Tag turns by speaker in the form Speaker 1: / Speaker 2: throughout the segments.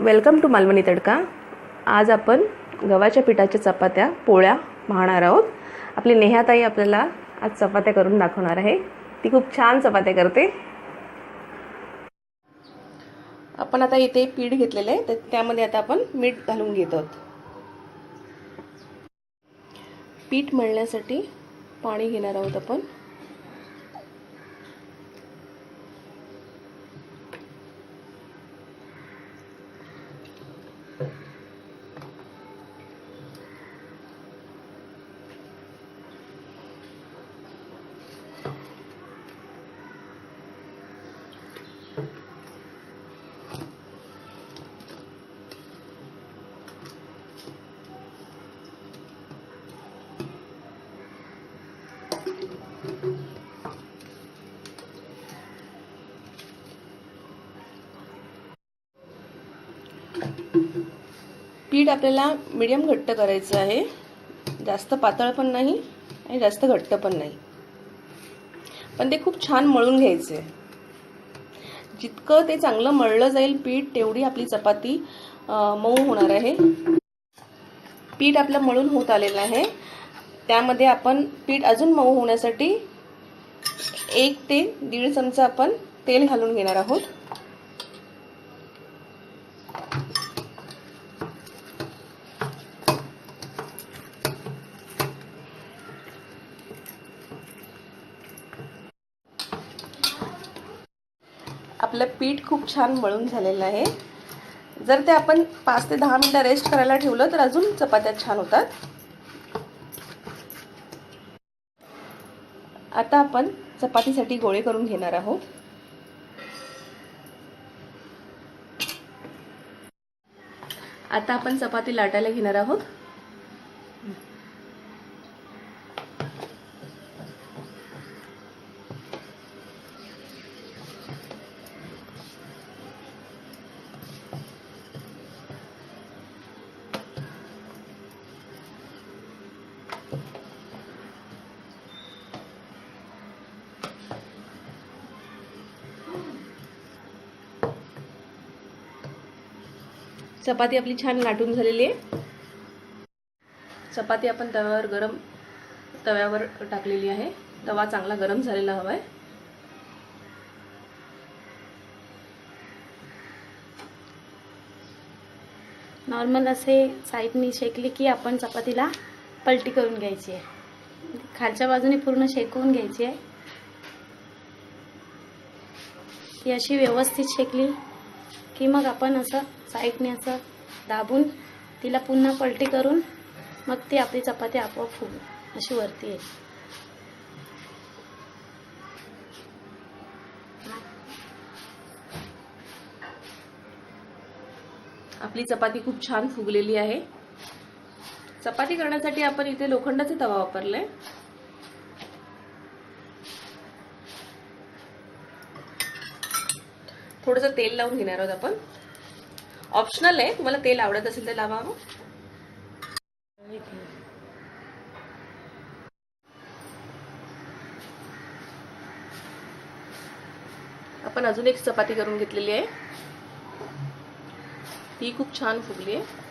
Speaker 1: Welcome to Malvani तडका। आज आपण गव्हाच्या पिठाच्या चपात्या पोळ्या पाहणार आहोत। आपली नेहाताई आपल्याला आज चपात्या करून दाखवणार आहे। ती खूप छान चपात्या करते। आपण आता इथे पीठ घेतलेले आहे, तर त्यामध्ये आता आपण मीठ घालून घेत आहोत। पीठ मळण्यासाठी पाणी घेणार आहोत आपण। पीठ आपल्याला मीडियम घट्ट करायचं आहे, जास्त पातळ पण नाही आणि जास्त घट्ट पण नाही, पण ते खूप छान मळून घ्यायचे। जितकं ते चांगलं मळलं जाईल पीठ, तेवढी आपली चपाती मऊ होणार आहे। पीठ आपलं मळून होत आलेलं आहे, त्यामध्ये आपण पीठ अजून मऊ होण्यासाठी 1 ते 1.5 चमचा आपण तेल घालून घेणार आहोत। आपलं पीठ खूप छान मळून झालेलं आहे। जर ते आपण 5 ते 10 मिनिटं रेस्ट करायला ठेवलं तर अजून चपात्या छान होतात। आता आपण चपातीसाठी गोळे करून घेणार आहोत। आता आपण चपाती लाटायला घेणार आहोत। चपाती आपली छान लाटून झालेली आहे। चपाती आपण तव्यावर टाकलेली आहे। तवा चांगला गरम झालेला हवा आहे।
Speaker 2: नॉर्मल असे साईडनी शेकली की आपण चपातीला पलटी करून घ्यायची आहे। खालच्या बाजूने पूर्ण शेकवून घ्यायची आहे। ती अशी व्यवस्थित शेकली की मग आपण असं साईडने असं दाबून तिला पुन्हा पलटी करून मग ती आपली चपाती आपोआप फुगेल अशी वरती येईल।
Speaker 1: आपली चपाती खूप छान फुगलेली आहे। चपाती करण्यासाठी आपण इथे लोखंडाचा तवा वापरलाय। थोडंसं तेल लावून घेणार आहोत आपण। ऑप्शनल आहे, तुम्हाला तेल आवडत असेल तर लावा। आपण अजून एक चपाती करून घेतलेली आहे, ती खूप छान फुगली आहे।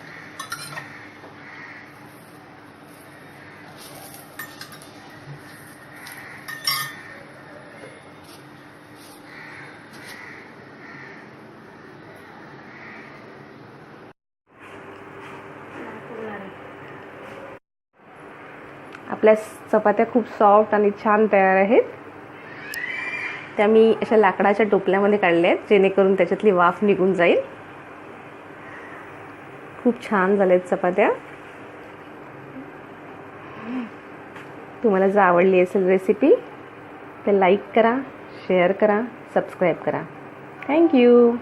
Speaker 1: आपल्या चपात्या खूप सॉफ्ट आणि छान तयार आहेत। त्या मी अशा लाकडाच्या टोपल्यामध्ये काढल्या आहेत, जेणेकरून त्याच्यातली वाफ निघून जाईल। खूप छान झाल्यात चपात्या। तुम्हाला जर आवडली असेल रेसिपी तर लाईक करा, शेअर करा, सबस्क्राईब करा। थँक्यू।